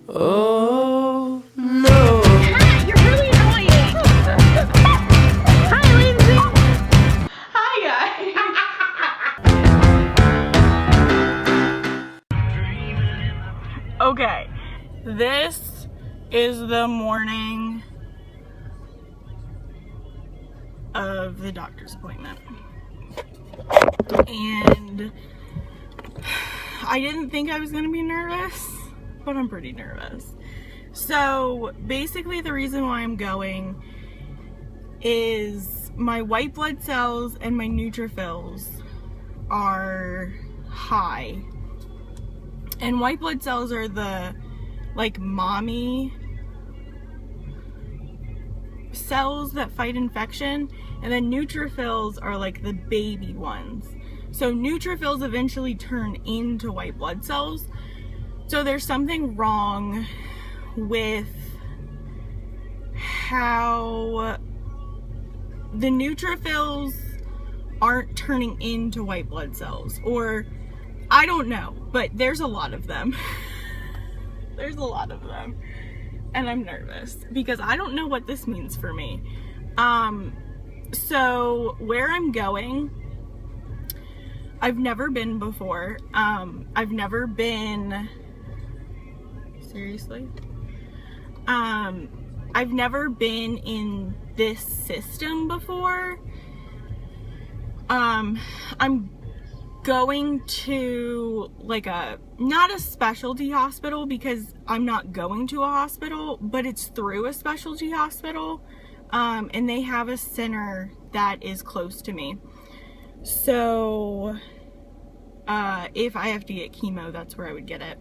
Oh no. You're really annoying. Hi, Lindsay. Hi, guys. Okay, this is the morning of the doctor's appointment. And I didn't think I was gonna be nervous, but I'm pretty nervous. So basically the reason why I'm going is my white blood cells and my neutrophils are high. And white blood cells are the like mommy cells that fight infection, and then neutrophils are like the baby ones. So neutrophils eventually turn into white blood cells. So there's something wrong with how the neutrophils aren't turning into white blood cells, or I don't know, but there's a lot of them. There's a lot of them. And I'm nervous because I don't know what this means for me. So where I'm going, I've never been before. I've never been, seriously? I've never been in this system before. I'm going to like not a specialty hospital because I'm not going to a hospital, but it's through a specialty hospital. And they have a center that is close to me. So, if I have to get chemo, that's where I would get it.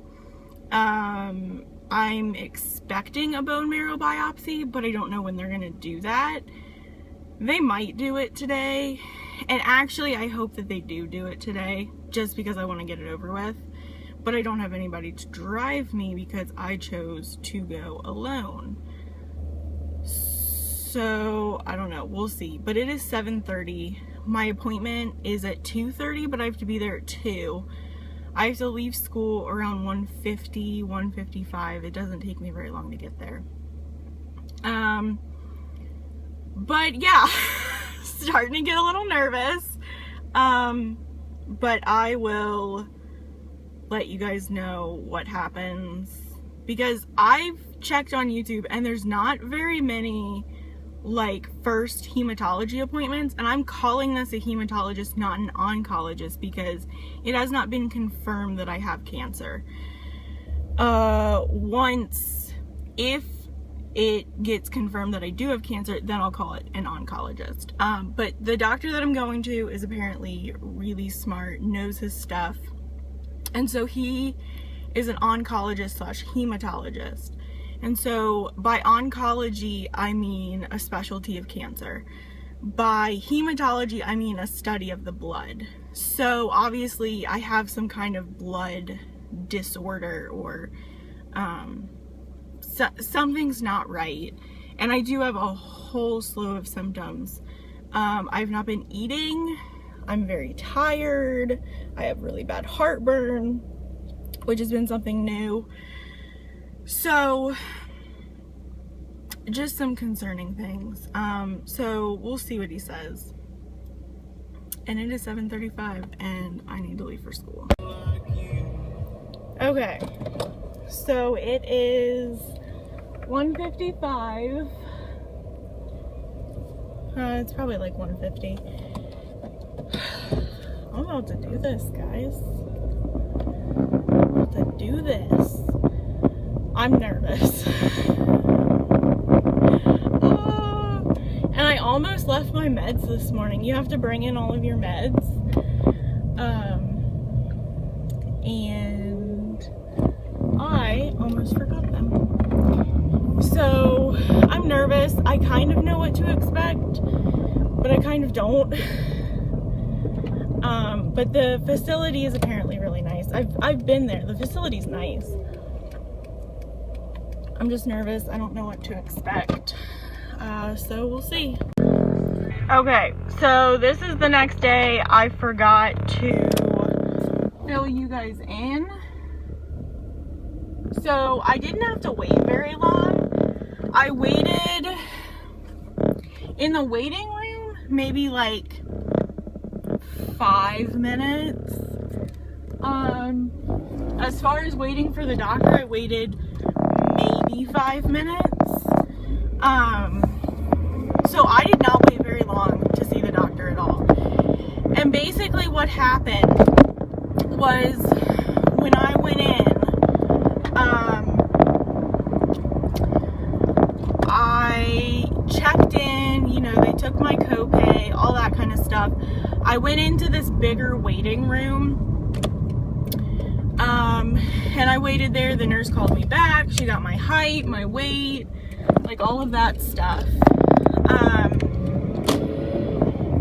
I'm expecting a bone marrow biopsy, but I don't know when they're gonna do that. They might do it today. And actually, I hope that they do it today, just because I want to get it over with. But I don't have anybody to drive me because I chose to go alone. So, I don't know. We'll see. But it is 7:30. My appointment is at 2:30, but I have to be there at 2. I have to leave school around 1:50, 1:55. It doesn't take me very long to get there. But yeah, starting to get a little nervous. But I will let you guys know what happens, because I've checked on YouTube and there's not very many like first hematology appointments, and I'm calling this a hematologist, not an oncologist, because it has not been confirmed that I have cancer. Once, if it gets confirmed that I do have cancer, then I'll call it an oncologist. But the doctor that I'm going to is apparently really smart, knows his stuff. And so he is an oncologist / hematologist. And so by oncology, I mean a specialty of cancer. By hematology, I mean a study of the blood. So obviously I have some kind of blood disorder, or something's not right. And I do have a whole slew of symptoms. I've not been eating. I'm very tired. I have really bad heartburn, which has been something new. So, just some concerning things. So we'll see what he says. And it is 7:35 and I need to leave for school. Okay. So it is 1:55. It's probably like 1:50. I'm about to do this, guys. I'm about to do this. I'm nervous. And I almost left my meds this morning. You have to bring in all of your meds. And I almost forgot them. So I'm nervous. I kind of know what to expect, but I kind of don't. But the facility is apparently really nice. I've been there. The facility's nice. I'm just nervous. I don't know what to expect. So we'll see. Okay, so this is the next day. I forgot to fill you guys in. So I didn't have to wait very long. I waited in the waiting room maybe like 5 minutes. As far as waiting for the doctor, I waited maybe 5 minutes. So I did not wait very long to see the doctor at all. And basically what happened was when I went in, I checked in, you know, they took my copay, all that kind of stuff. I went into this bigger waiting room, and I waited there. The nurse called me back. She got my height, my weight, like all of that stuff.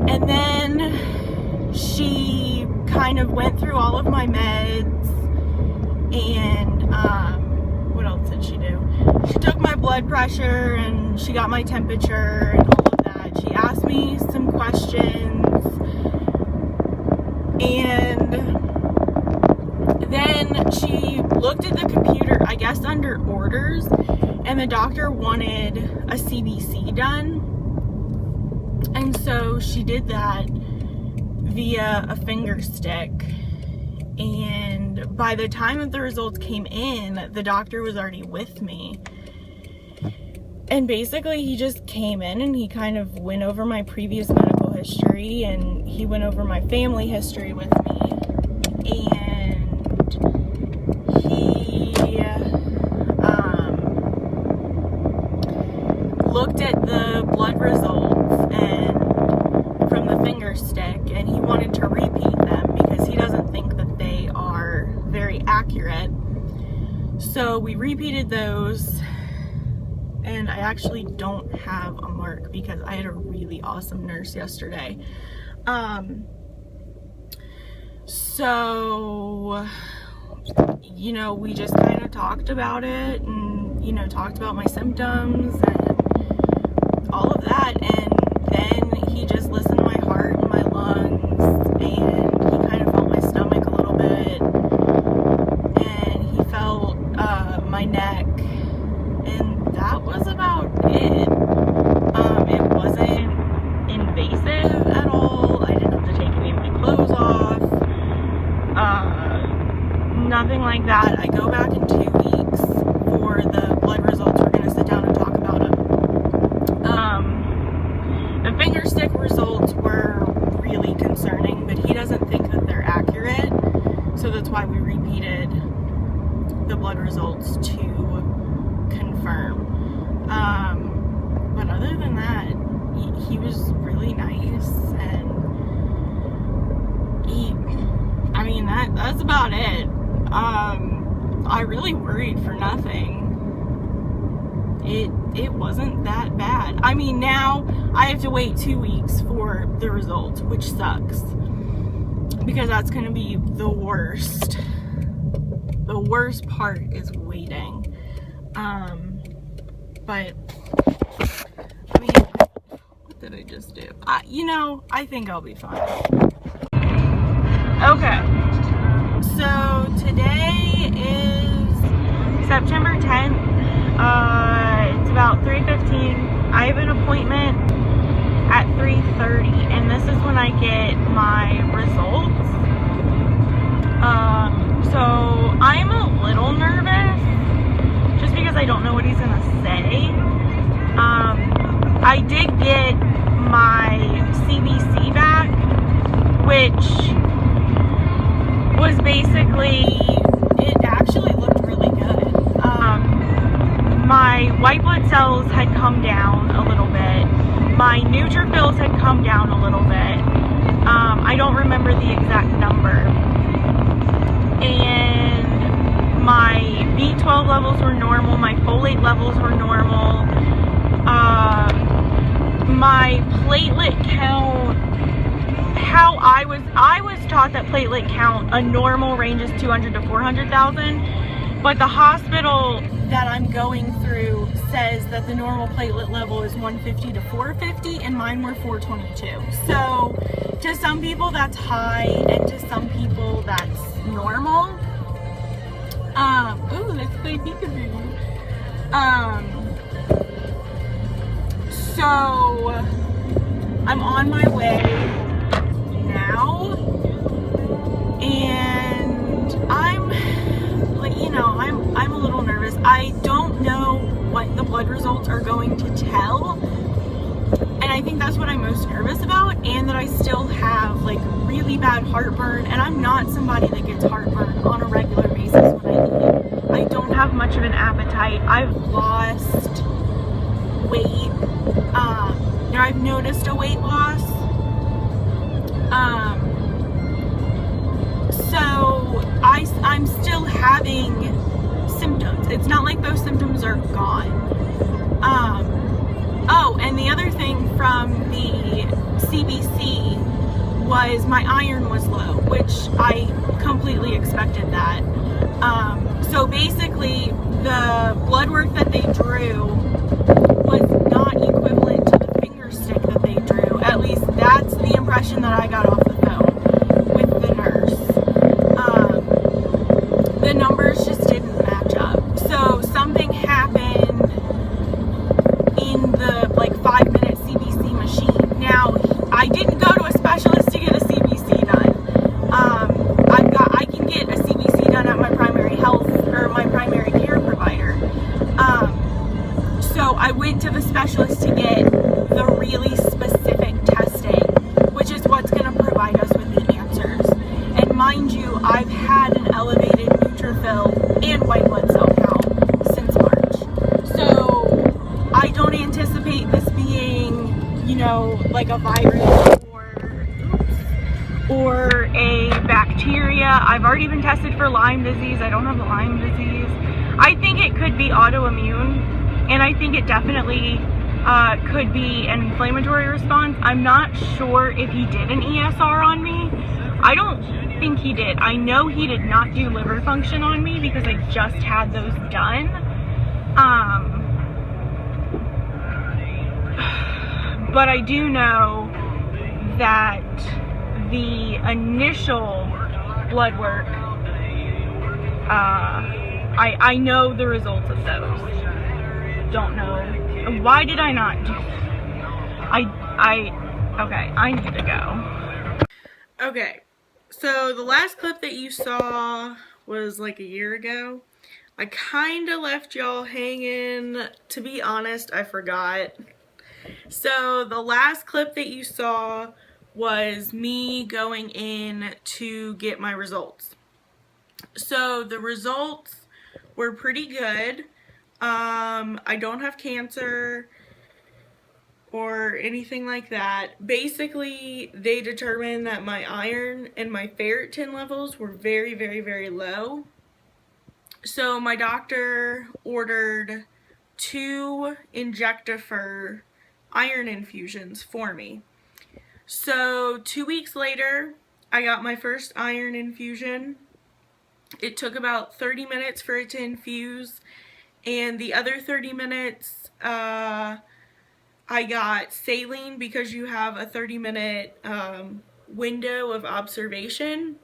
And then she kind of went through all of my meds, and what else did she do? She took my blood pressure and she got my temperature and all of that. She asked me some questions, and then she looked at the computer, I guess under orders, and the doctor wanted a CBC done. And so she did that via a finger stick. And by the time that the results came in, the doctor was already with me. And basically he just came in and he kind of went over my previous medical history, and he went over my family history with me. And he looked at the blood results and from the finger stick, and he wanted to repeat them because he doesn't think that they are very accurate. So we repeated those, and I actually don't have a mark because I had a really awesome nurse yesterday. So, you know, we just kind of talked about it, and, you know, talked about my symptoms and all of that, and then he just listened to my heart and my lungs, and he kind of felt my stomach a little bit, and he felt my neck, and that was about it. It wasn't invasive at all. I didn't have to take any of my clothes off, nothing like that. I go back in 2 weeks for the blood results. We're going to sit down and talk about them. The finger stick results were really concerning, but he doesn't think that they're accurate, so that's why we repeated the blood results to confirm. But other than that, he was really nice, and I mean, that's about it. I really worried for nothing. It wasn't that bad. I mean, now I have to wait 2 weeks for the results, which sucks, because that's going to be the worst. The worst part is waiting. But I mean, what did I just do? You know, I think I'll be fine. Okay, so today is September 10th. It's about 3:15. I have an appointment at 3:30, and this is when I get my results. So I'm a little nervous just because I don't know what he's gonna say. I did get my CBC back, which was basically, it actually looked really good. My white blood cells had come down a little bit. My neutrophils had come down a little bit. I don't remember the exact number. And my B12 levels were normal. My folate levels were normal. My platelet count, how I was taught that platelet count, a normal range is 200 to 400,000, but the hospital that I'm going through says that the normal platelet level is 150 to 450, and mine were 422. So to some people that's high, and to some people that's normal. Ooh, let's play peekaboo. So I'm on my way now, and I'm like, I'm a little nervous. I don't know what the blood results are going to tell, and I think that's what I'm most nervous about, and that I still have like really bad heartburn, and I'm not somebody that gets heartburn on a regular basis when I eat. I don't have much of an appetite. I've lost weight. I've noticed a weight loss. So I'm still having symptoms. It's not like those symptoms are gone. Oh, and the other thing from the CBC was my iron was low, which I completely expected that. So basically, the blood work that they drew was not equivalent to the finger stick that they drew. At least that's the impression that I got off the phone with the nurse. The numbers just didn't match up. So something happened in the like 5-minute CBC machine. Now, I didn't go to a specialist to get a CBC done. I can get a CBC done at my primary health or my primary care provider. So I went to the specialist to get the really specific testing, which is what's going to provide us with the answers. And mind you, I've had an elevated neutrophil and white blood cell count since March. So I don't anticipate this being, like a virus or a bacteria. I've already been tested for Lyme disease. I don't have Lyme disease. I think it could be autoimmune, and I think it definitely could be an inflammatory response. I'm not sure if he did an ESR on me. I don't think he did. I know he did not do liver function on me because I just had those done. But I do know that the initial blood work, I know the results of those. Don't know. Why did I not do that? Okay, I need to go. Okay, so the last clip that you saw was like a year ago. I kind of left y'all hanging. To be honest, I forgot. So the last clip that you saw was me going in to get my results. So the results were pretty good. I don't have cancer or anything like that. Basically, they determined that my iron and my ferritin levels were very, very, very low. So my doctor ordered 2 Injectafer iron infusions for me. So 2 weeks later, I got my first iron infusion. It took about 30 minutes for it to infuse, and the other 30 minutes I got saline because you have a 30-minute window of observation,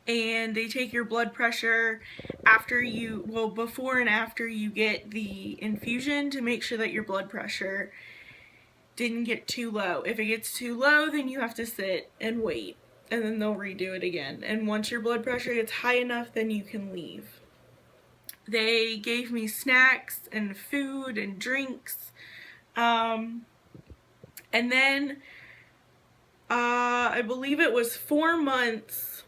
and they take your blood pressure before and after you get the infusion to make sure that your blood pressure didn't get too low. If it gets too low, then you have to sit and wait, and then they'll redo it again. And once your blood pressure gets high enough, then you can leave. They gave me snacks and food and drinks. And then I believe it was 4 months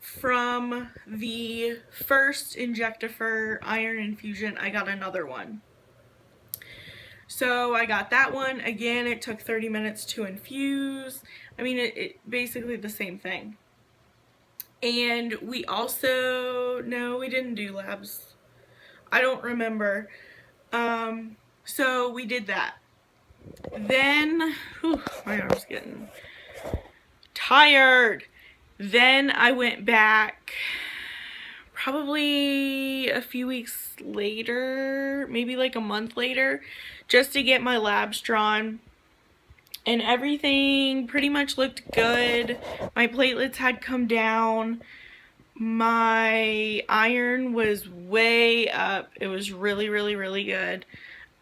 from the first Injectafer iron infusion, I got another one. So I got that one. Again, it took 30 minutes to infuse. I mean, it basically the same thing. And we also, no, we didn't do labs. I don't remember. So we did that. Then, my arm's getting tired. Then I went back probably a few weeks later, maybe like a month later, just to get my labs drawn. And everything pretty much looked good. My platelets had come down. My iron was way up. It was really, really, really good.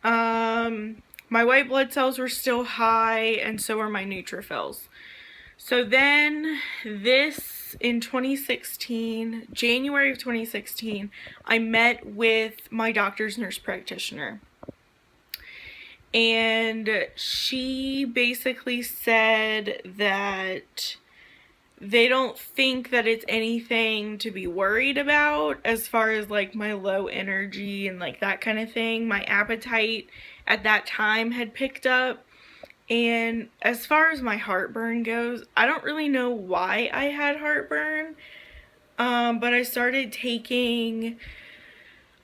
My white blood cells were still high, and so were my neutrophils. So then this, in 2016, January of 2016, I met with my doctor's nurse practitioner. And she basically said that they don't think that it's anything to be worried about as far as like my low energy and like that kind of thing. My appetite at that time had picked up. And as far as my heartburn goes, I don't really know why I had heartburn, but I started taking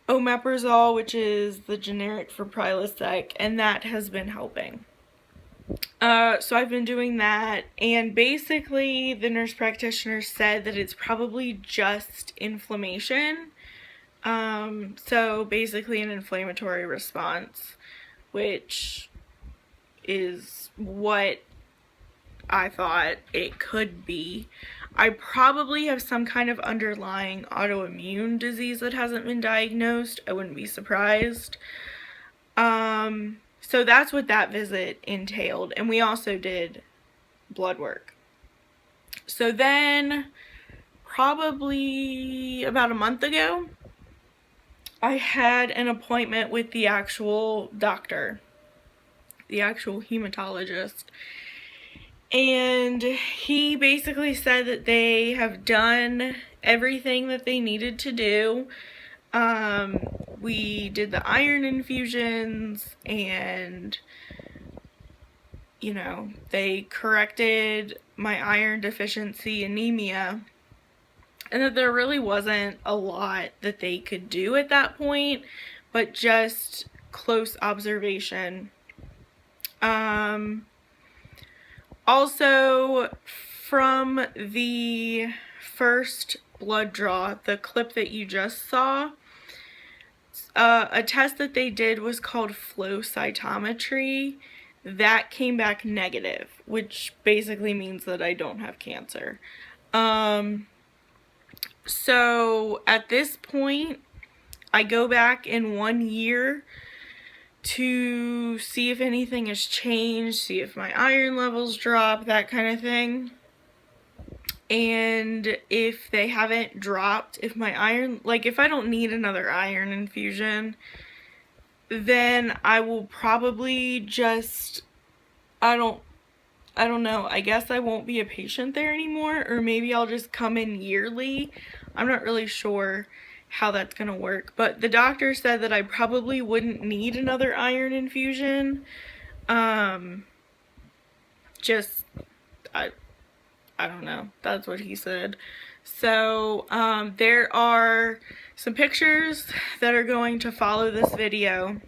omeprazole, which is the generic for Prilosec, and that has been helping. So I've been doing that, and basically the nurse practitioner said that it's probably just inflammation. So basically an inflammatory response, which is what I thought it could be. I probably have some kind of underlying autoimmune disease that hasn't been diagnosed. I wouldn't be surprised. So that's what that visit entailed. And we also did blood work. So then, probably about a month ago, I had an appointment with the actual doctor, the actual hematologist. And he basically said that they have done everything that they needed to do. We did the iron infusions, and you know, they corrected my iron deficiency anemia, and that there really wasn't a lot that they could do at that point, but just close observation. Also, from the first blood draw, the clip that you just saw, a test that they did was called flow cytometry. That came back negative, which basically means that I don't have cancer. So at this point, I go back in 1 year to see if anything has changed, see if my iron levels drop, that kind of thing. And if they haven't dropped, if my iron, like if I don't need another iron infusion, then I will probably just, I don't know, I guess I won't be a patient there anymore, or maybe I'll just come in yearly. I'm not really sure how that's gonna work, but the doctor said that I probably wouldn't need another iron infusion. Just, I don't know, that's what he said. So there are some pictures that are going to follow this video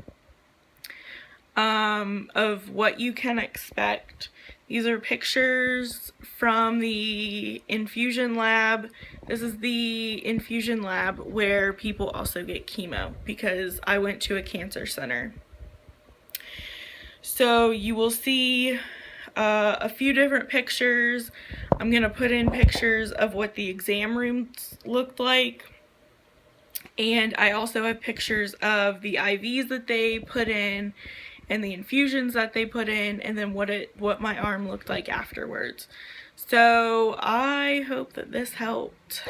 of what you can expect. These are pictures from the infusion lab. This is the infusion lab where people also get chemo, because I went to a cancer center. So you will see a few different pictures. I'm going to put in pictures of what the exam rooms looked like. And I also have pictures of the IVs that they put in and the infusions that they put in, and then what my arm looked like afterwards. So I hope that this helped.